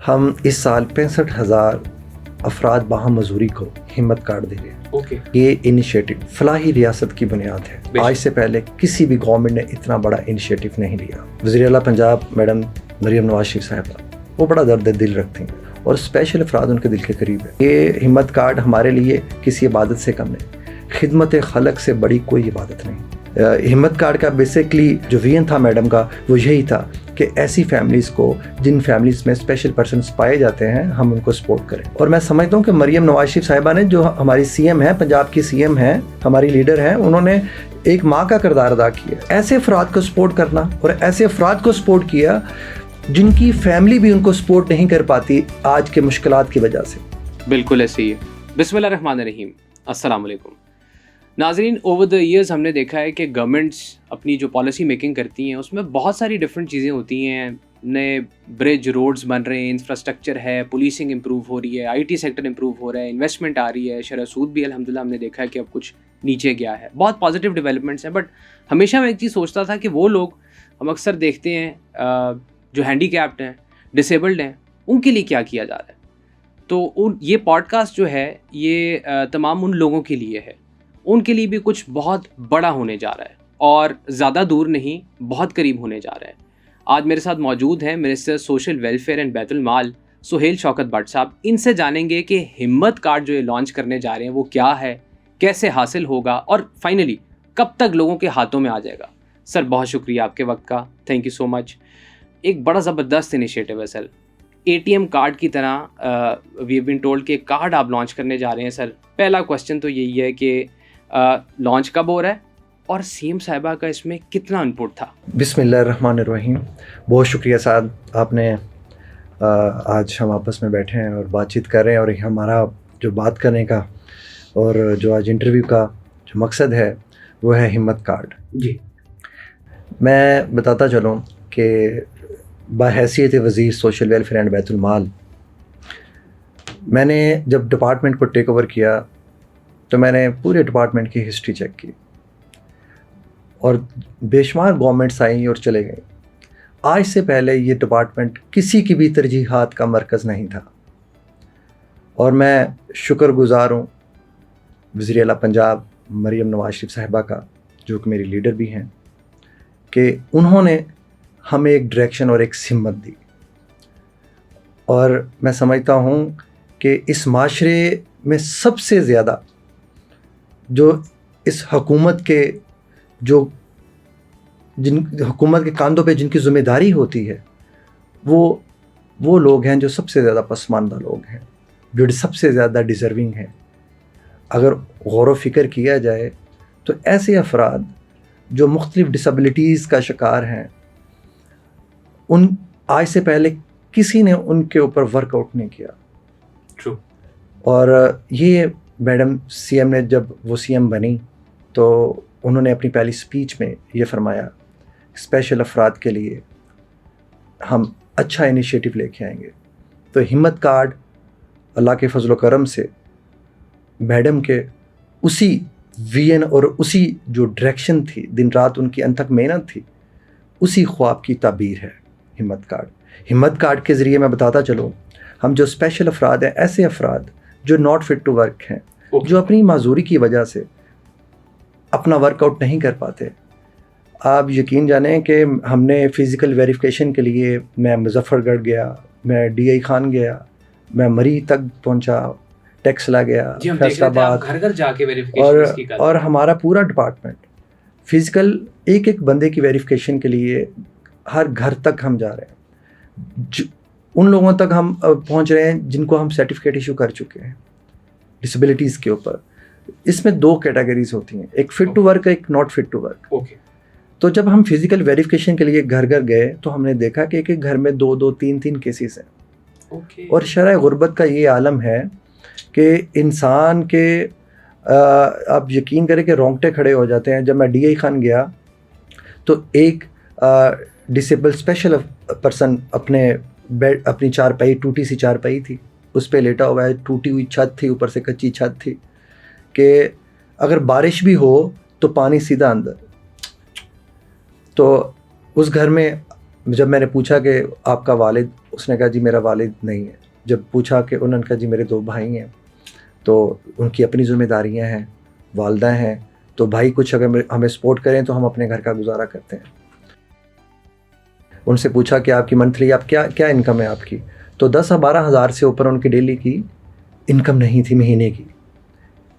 ہم اس سال 65,000 افراد باہم مزدوری کو ہمت کارڈ دے رہے ہیں. یہ انیشیٹو فلاحی ریاست کی بنیاد ہے. آج سے پہلے کسی بھی گورنمنٹ نے اتنا بڑا انیشیٹو نہیں لیا. وزیر اعلیٰ پنجاب میڈم مریم نواز شریف صاحبہ وہ بڑا درد دل رکھتی ہیں اور اسپیشل افراد ان کے دل کے قریب ہے. یہ ہمت کارڈ ہمارے لیے کسی عبادت سے کم نہیں. خدمت خلق سے بڑی کوئی عبادت نہیں. ہمت کارڈ کا بیسکلی جو وین تھا میڈم کا وہ یہی تھا کہ ایسی فیملیز کو جن فیملیز میں اسپیشل پرسنس پائے جاتے ہیں ہم ان کو سپورٹ کریں. اور میں سمجھتا ہوں کہ مریم نواز شریف صاحبہ نے جو ہماری سی ایم ہیں، پنجاب کی سی ایم ہیں، ہماری لیڈر ہیں، انہوں نے ایک ماں کا کردار ادا کیا. ایسے افراد کو سپورٹ کرنا اور ایسے افراد کو سپورٹ کیا جن کی فیملی بھی ان کو سپورٹ نہیں کر پاتی آج کے مشکلات کی وجہ سے. بالکل ایسے ہی ہے. بسم اللہ الرحمن الرحیم. السلام علیکم ناظرین. اوور دا ایئرز ہم نے دیکھا ہے کہ گورنمنٹس اپنی جو پالیسی میکنگ کرتی ہیں اس میں بہت ساری ڈفرینٹ چیزیں ہوتی ہیں. نئے برج روڈز بن رہے ہیں، انفراسٹرکچر ہے، پولیسنگ امپروو ہو رہی ہے، آئی ٹی سیکٹر امپروو ہو رہا ہے، انویسٹمنٹ آ رہی ہے، شرح سود بھی الحمدللہ ہم نے دیکھا ہے کہ اب کچھ نیچے گیا ہے. بہت پازیٹیو ڈیولپمنٹس ہیں. بٹ ہمیشہ میں ایک چیز سوچتا تھا کہ وہ لوگ ہم اکثر دیکھتے ہیں جو ہینڈی کیپڈ ہیں، ڈسیبلڈ ہیں، ان کے لیے کیا کیا جا رہا ہے. تو یہ پوڈ کاسٹ جو ہے یہ تمام ان لوگوں کے لیے ہے. ان کے لیے بھی کچھ بہت بڑا ہونے جا رہا ہے اور زیادہ دور نہیں، بہت قریب ہونے جا رہا ہے. آج میرے ساتھ موجود ہیں منسٹر سوشل ویلفیئر اینڈ بیت المال سہیل شوکت بٹ صاحب. ان سے جانیں گے کہ ہمت کارڈ جو یہ لانچ کرنے جا رہے ہیں وہ کیا ہے، کیسے حاصل ہوگا اور فائنلی کب تک لوگوں کے ہاتھوں میں آ جائے گا. سر بہت شکریہ آپ کے وقت کا، تھینک یو سو مچ. ایک بڑا زبردست انیشیٹو ہے سر. اے ٹی ایم کارڈ کی طرح وی ہیو بین ٹولڈ کہ کارڈ آپ لانچ کرنے جا رہے ہیں. سر پہلا کوسچن تو یہی ہے کہ لانچ کب ہو رہا ہے اور سی ایم صاحبہ کا اس میں کتنا ان پٹ تھا؟ بسم اللہ الرحمن الرحیم. بہت شکریہ صاحب، آپ نے آج ہم آپس میں بیٹھے ہیں اور بات چیت کر رہے ہیں. اور ہمارا جو بات کرنے کا اور جو آج انٹرویو کا جو مقصد ہے وہ ہے ہمت کارڈ. جی میں بتاتا چلوں کہ بحیثیت وزیر سوشل ویلفیئر اینڈ بیت المال میں نے جب ڈپارٹمنٹ کو ٹیک اوور کیا تو میں نے پورے ڈپارٹمنٹ کی ہسٹری چیک کی اور بے شمار گورنمنٹس آئیں اور چلے گئیں. آج سے پہلے یہ ڈپارٹمنٹ کسی کی بھی ترجیحات کا مرکز نہیں تھا. اور میں شکر گزار ہوں وزیر اعلیٰ پنجاب مریم نواز شریف صاحبہ کا، جو کہ میری لیڈر بھی ہیں، کہ انہوں نے ہمیں ایک ڈائریکشن اور ایک سمت دی. اور میں سمجھتا ہوں کہ اس معاشرے میں سب سے زیادہ جو اس حکومت کے جن حکومت کے کاندھوں پہ جن کی ذمہ داری ہوتی ہے وہ لوگ ہیں جو سب سے زیادہ پسماندہ لوگ ہیں، جو سب سے زیادہ ڈیزرونگ ہیں. اگر غور و فکر کیا جائے تو ایسے افراد جو مختلف ڈسیبلٹیز کا شکار ہیں، ان آج سے پہلے کسی نے ان کے اوپر ورک آؤٹ نہیں کیا. True. اور یہ میڈم سی ایم نے جب وہ سی ایم بنی تو انہوں نے اپنی پہلی سپیچ میں یہ فرمایا اسپیشل افراد کے لیے ہم اچھا انیشیٹو لے کے آئیں گے. تو ہمت کارڈ اللہ کے فضل و کرم سے میڈم کے اسی وین اور اسی جو ڈائریکشن تھی، دن رات ان کی انتھک محنت تھی، اسی خواب کی تعبیر ہے ہمت کارڈ. ہمت کارڈ کے ذریعے میں بتاتا چلوں، ہم جو اسپیشل افراد ہیں، ایسے افراد جو ناٹ فٹ ٹو ورک ہیں، جو اپنی معذوری کی وجہ سے اپنا ورک آؤٹ نہیں کر پاتے. آپ یقین جانیں کہ ہم نے فزیکل ویریفیکیشن کے لیے میں مظفر گڑھ گیا، میں ڈی آئی خان گیا، میں مری تک پہنچا، ٹیکسلا گیا، فیصل آباد، گھر گھر جا کے ویریفیکیشن اور ہمارا پورا ڈپارٹمنٹ فزیکل ایک بندے کی ویریفیکیشن کے لیے ہر گھر تک ہم جا رہے ہیں. ان لوگوں تک ہم پہنچ رہے ہیں جن کو ہم سرٹیفکیٹ ایشو کر چکے ہیں ڈسیبلٹیز کے اوپر. اس میں 2 کیٹیگریز ہوتی ہیں، ایک فٹ ٹو ورک، ایک ناٹ فٹ ٹو ورک. تو جب ہم فزیکل ویریفیکیشن کے لیے گھر گھر گئے تو ہم نے دیکھا کہ ایک گھر میں 2 3 کیسز ہیں. اور شرح غربت کا یہ عالم ہے کہ انسان کے آپ یقین کریں کہ رونگٹے کھڑے ہو جاتے ہیں. جب میں ڈی آئی خان گیا تو ایک ڈسیبل اسپیشل پرسن اپنی چارپائی، ٹوٹی سی چارپائی تھی، اس پہ لیٹا ہوا ہے، ٹوٹی ہوئی چھت تھی، اوپر سے کچی چھت تھی کہ اگر بارش بھی ہو تو پانی سیدھا اندر. تو اس گھر میں جب میں نے پوچھا کہ آپ کا والد اس نے کہا جی میرا والد نہیں ہے. جب پوچھا کہ انہوں نے کہا جی میرے 2 بھائی ہیں, تو ان کی اپنی ذمہ داریاں ہیں, والدہ ہیں, تو بھائی کچھ اگر ہمیں سپورٹ کریں تو ہم اپنے گھر کا گزارا کرتے ہیں. ان سے پوچھا کہ آپ کی منتھلی آپ کیا انکم ہے آپ کی, تو 10-12 ہزار سے اوپر ان کی ڈیلی کی انکم نہیں تھی مہینے کی,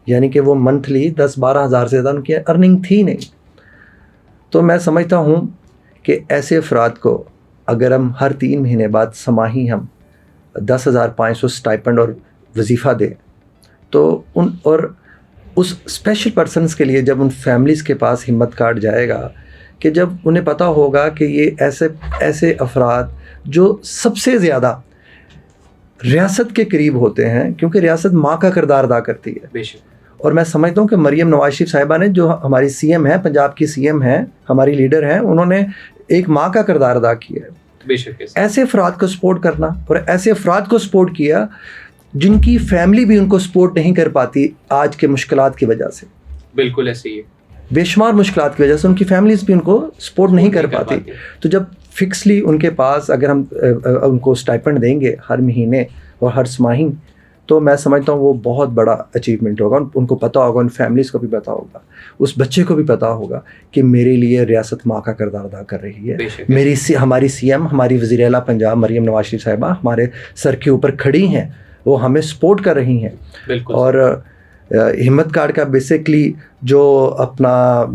یعنی کہ وہ منتھلی 10-12 ہزار سے زیادہ ان کی ارننگ تھی نہیں. تو میں سمجھتا ہوں کہ ایسے افراد کو اگر ہم ہر 3 مہینے بعد سماہی ہم 10,500 اسٹائپنڈ اور وظیفہ دیں تو اور اس اسپیشل پرسنس کے لیے جب ان فیملیز کے پاس ہمت کارڈ جائے گا کہ جب انہیں پتہ ہوگا کہ یہ ایسے افراد جو سب سے زیادہ ریاست کے قریب ہوتے ہیں, کیونکہ ریاست ماں کا کردار ادا کرتی ہے. بے شک. اور میں سمجھتا ہوں کہ مریم نواز شریف صاحبہ نے, جو ہماری سی ایم ہیں, پنجاب کی سی ایم ہیں, ہماری لیڈر ہیں, انہوں نے ایک ماں کا کردار ادا کیا ہے. بے شک. ایسے افراد کو سپورٹ کرنا, اور ایسے افراد کو سپورٹ کیا جن کی فیملی بھی ان کو سپورٹ نہیں کر پاتی آج کے مشکلات کی وجہ سے. بالکل ایسے ہی ہے. بے شمار مشکلات کی وجہ سے ان کی فیملیز بھی ان کو سپورٹ نہیں کر پاتی. تو جب فکسلی ان کے پاس اگر ہم ان کو اسٹائپنڈ دیں گے ہر مہینے اور ہر سماہی, تو میں سمجھتا ہوں وہ بہت بڑا اچیومنٹ ہوگا. ان کو پتہ ہوگا, ان فیملیز کو بھی پتہ ہوگا, اس بچے کو بھی پتہ ہوگا کہ میرے لیے ریاست ماں کا کردار ادا کر رہی ہے. ہماری سی ایم, ہماری وزیر اعلیٰ پنجاب مریم نواز شریف صاحبہ ہمارے سر کے اوپر کھڑی ہیں, وہ ہمیں سپورٹ کر رہی ہیں. اور ہمت کارڈ کا بیسکلی جو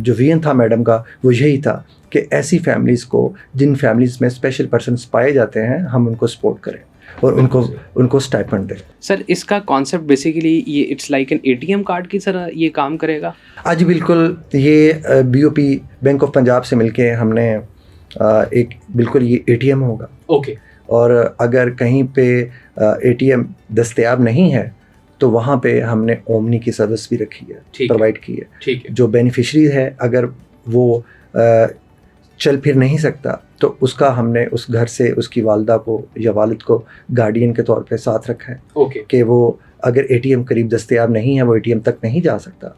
وین تھا میڈم کا, وہ یہی تھا کہ ایسی فیملیز کو جن فیملیز میں اسپیشل پرسنس پائے جاتے ہیں ہم ان کو سپورٹ کریں اور ان کو اسٹائپنڈ دیں. سر اس کا کانسیپٹ بیسیکلی یہ it's like an ATM card کی طرح یہ کام کرے گا؟ جی بالکل. یہ BOP بینک آف پنجاب سے مل کے ہم نے ایک بالکل یہ ATM ہوگا. اوکے. اور اگر کہیں پہ ATM دستیاب نہیں ہے تو وہاں پہ ہم نے اومنی کی سروس بھی رکھی ہے, پرووائڈ کی ہے. جو بینیفیشری ہے اگر وہ چل پھر نہیں سکتا تو اس کا ہم نے اس گھر سے اس کی والدہ کو یا والد کو گارڈین کے طور پہ ساتھ رکھا ہے کہ وہ اگر ATM قریب دستیاب نہیں ہے, وہ ATM تک نہیں جا سکتا.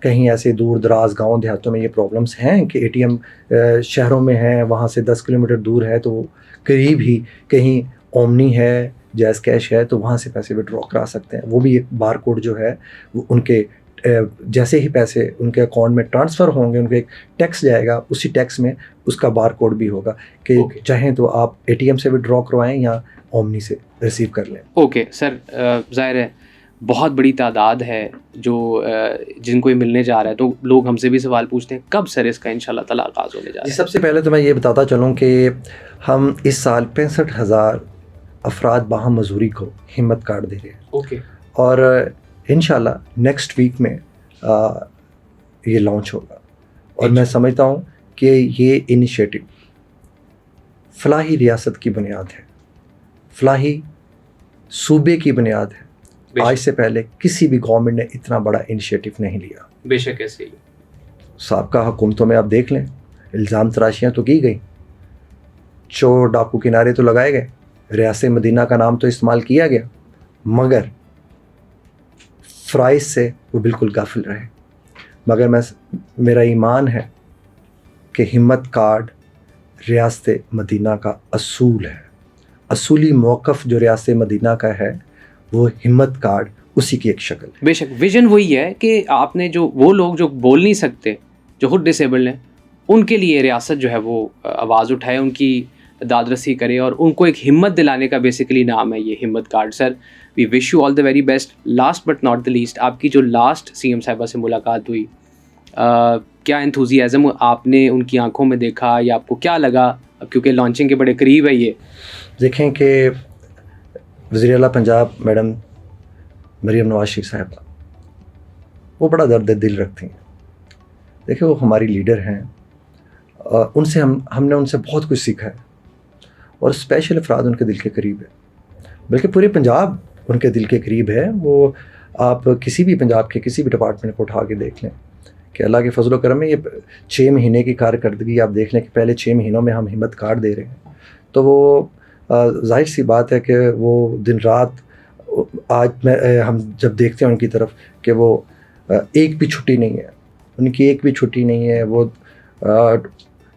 کہیں ایسے دور دراز گاؤں دیہاتوں میں یہ پرابلمس ہیں کہ ATM شہروں میں ہیں, وہاں سے 10 کلومیٹر دور ہے, تو وہ قریب ہی کہیں اومنی ہے, جیز کیش ہے, تو وہاں سے پیسے وڈرا کرا سکتے ہیں. وہ بھی ایک بار کوڈ جو ہے وہ ان کے جیسے ہی پیسے ان کے اکاؤنٹ میں ٹرانسفر ہوں گے, ان کو ایک ٹیکس جائے گا, اسی ٹیکس میں اس کا بار کوڈ بھی ہوگا کہ چاہیں تو آپ ATM سے وڈرا کروائیں یا اومنی سے ریسیو کر لیں. اوکے سر, ظاہر ہے بہت بڑی تعداد ہے جو جن کو یہ ملنے جا رہا ہے, تو لوگ ہم سے بھی سوال پوچھتے ہیں کب سر اس کا انشاءاللہ تعالیٰ آغاز ہونے جا رہا ہے؟ سب سے پہلے تو میں یہ بتاتا چلوں کہ ہم اس سال 65,000 افراد باہم مزدوری کو ہمت کارڈ دے رہے ہیں. اوکے. اور انشاءاللہ نیکسٹ ویک میں یہ لانچ ہوگا. اور میں سمجھتا ہوں کہ یہ انیشیٹو فلاحی ریاست کی بنیاد ہے, فلاحی صوبے کی بنیاد ہے. آج سے پہلے کسی بھی گورنمنٹ نے اتنا بڑا انیشیٹو نہیں لیا. بے شک ایسے ہی. سابقہ حکومتوں میں آپ دیکھ لیں, الزام تراشیاں تو کی گئیں, چور ڈاکو کنارے تو لگائے گئے, ریاست مدینہ کا نام تو استعمال کیا گیا, مگر فرائض سے وہ بالکل غافل رہے. مگر میرا ایمان ہے کہ ہمت کارڈ ریاست مدینہ کا اصول ہے, اصولی موقف جو ریاست مدینہ کا ہے وہ ہمت کارڈ اسی کی ایک شکل ہے. بے شک ویژن وہی ہے کہ آپ نے جو وہ لوگ جو بول نہیں سکتے, جو خود ڈسیبلڈ ہیں, ان کے لیے ریاست جو ہے وہ آواز اٹھائے, ان کی داد رسی کرے اور ان کو ایک ہمت دلانے کا بیسیکلی نام ہے یہ ہمت card. Sir we wish you all the very best. Last but not the least, آپ کی جو لاسٹ CM صاحبہ سے ملاقات ہوئی, کیا انتھوزیازم آپ نے ان کی آنکھوں میں دیکھا یا آپ کو کیا لگا, کیونکہ لانچنگ کے بڑے قریب ہے یہ؟ دیکھیں کہ وزیر اعلیٰ پنجاب میڈم مریم نواز شریف صاحبہ وہ بڑا درد دل رکھتی ہیں. دیکھیں وہ ہماری لیڈر ہیں, ان سے ہم نے ان سے بہت کچھ سیکھا ہے, اور اسپیشل افراد ان کے دل کے قریب ہے, بلکہ پورے پنجاب ان کے دل کے قریب ہے. وہ آپ کسی بھی پنجاب کے کسی بھی ڈپارٹمنٹ کو اٹھا کے دیکھ لیں کہ اللہ کے فضل و کرم میں یہ 6 مہینے کی کارکردگی آپ دیکھ لیں کہ پہلے 6 مہینوں میں ہم ہمت کارڈ دے رہے ہیں. تو وہ ظاہر سی بات ہے کہ وہ دن رات, آج ہم جب دیکھتے ہیں ان کی طرف کہ وہ ایک بھی چھٹی نہیں ہے, ان کی ایک بھی چھٹی نہیں ہے. وہ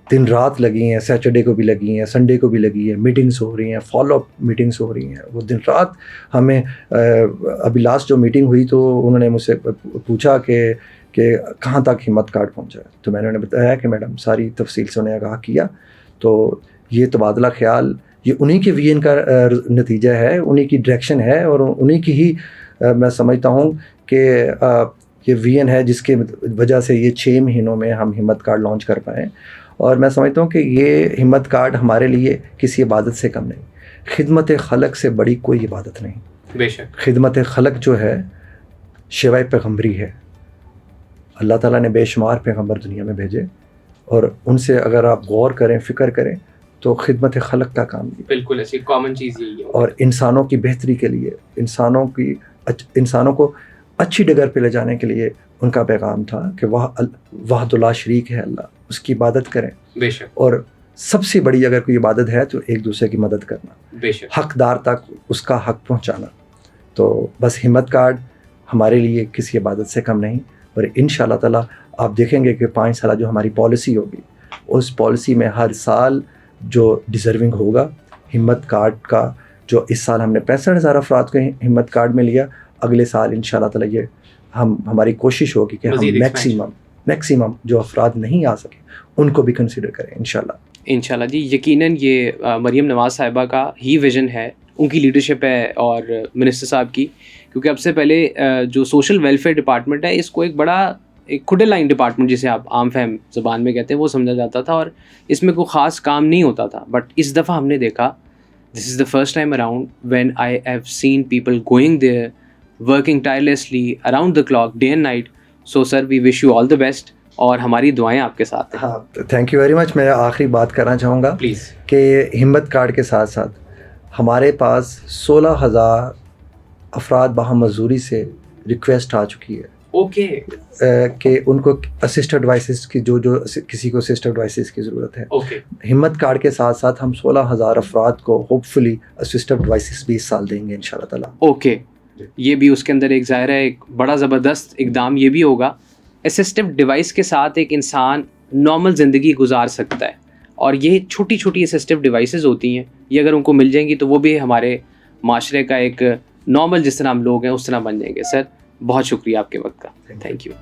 دن رات لگی ہیں, سیٹرڈے کو بھی لگی ہیں, سنڈے کو بھی لگی ہیں, میٹنگس ہو رہی ہیں, فالو اپ میٹنگس ہو رہی ہیں. وہ دن رات ہمیں ابھی لاسٹ جو میٹنگ ہوئی تو انہوں نے مجھ سے پوچھا کہ کہاں تک ہمت کارڈ پہنچا ہے. تو میں نے انہیں بتایا کہ میڈم ساری تفصیل سے انہیں آگاہ کیا. تو یہ تبادلہ خیال یہ انہی کے وی این کا نتیجہ ہے, انہی کی ڈائریکشن ہے, اور انہی کی ہی میں سمجھتا ہوں کہ یہ وی این ہے جس کے وجہ سے یہ 6 مہینوں میں ہم ہمت کارڈ لانچ کر پائیں. اور میں سمجھتا ہوں کہ یہ ہمت کارڈ ہمارے لیے کسی عبادت سے کم نہیں, خدمت خلق سے بڑی کوئی عبادت نہیں. بے شک خدمت خلق جو ہے شیوائے پیغمبری ہے. اللہ تعالیٰ نے بے شمار پیغمبر دنیا میں بھیجے, اور ان سے اگر آپ غور کریں, فکر کریں, تو خدمت خلق کا کام بھی بالکل ایسی کامن چیز یہی ہے. اور انسانوں کی بہتری کے لیے, انسانوں کو اچھی ڈگر پہ لے جانے کے لیے ان کا پیغام تھا کہ وحدہ لا شریک ہے اللہ, اس کی عبادت کریں. بے شک. اور سب سے بڑی اگر کوئی عبادت ہے تو ایک دوسرے کی مدد کرنا, بے شک, حقدار تک اس کا حق پہنچانا. تو بس ہمت کارڈ ہمارے لیے کسی عبادت سے کم نہیں. اور انشاءاللہ تعالیٰ آپ دیکھیں گے کہ 5 سالہ جو ہماری پالیسی ہوگی, اس پالیسی میں ہر سال جو ڈیزرونگ ہوگا ہمت کارڈ کا, جو اس سال ہم نے 65,000 افراد کو ہمت کارڈ میں لیا, اگلے سال انشاءاللہ تعالیٰ یہ ہماری کوشش ہوگی کہ ہم میکسیمم جو افراد نہیں آ سکے ان کو بھی کنسیڈر کریں انشاءاللہ. جی یقیناً یہ مریم نواز صاحبہ کا ہی ویژن ہے, ان کی لیڈرشپ ہے اور منسٹر صاحب کی, کیونکہ اب سے پہلے جو سوشل ویلفیئر ڈپارٹمنٹ ہے اس کو ایک بڑا ایک کھڈے لائن ڈپارٹمنٹ جسے آپ عام فہم زبان میں کہتے ہیں وہ سمجھا جاتا تھا, اور اس میں کوئی خاص کام نہیں ہوتا تھا. بٹ اس دفعہ ہم نے دیکھا, this is the first time around when I have seen people going there, working tirelessly around the clock, day and night. So sir we wish you all the best, اور ہماری دعائیں آپ کے ساتھ ہیں. ہاں, تھینک یو ویری مچ. میں آخری بات کرنا چاہوں گا پلیز کہ ہمت کارڈ کے ساتھ ساتھ ہمارے پاس 16,000 افراد باہم مزدوری سے ریکویسٹ آ چکی ہے. اوکے. کہ ان کو اسسٹڈ ڈیوائسز کی جو کسی کو اسسٹڈ ڈیوائسز کی ضرورت ہے. اوکے. ہمت کارڈ کے ساتھ ساتھ ہم 16,000 افراد کو ہوپ فلی اسسٹڈ ڈیوائسز بھی اس سال دیں گے انشاءاللہ تعالیٰ. اوکے. یہ بھی اس کے اندر ایک ظاہر ہے ایک بڑا زبردست اقدام یہ بھی ہوگا. اسسٹیو ڈیوائس کے ساتھ ایک انسان نارمل زندگی گزار سکتا ہے, اور یہ چھوٹی چھوٹی اسسٹیو ڈیوائسز ہوتی ہیں, یہ اگر ان کو مل جائیں گی تو وہ بھی ہمارے معاشرے کا ایک نارمل جس طرح ہم لوگ ہیں اس طرح بن جائیں گے. سر بہت شکریہ آپ کے وقت کا. Thank you.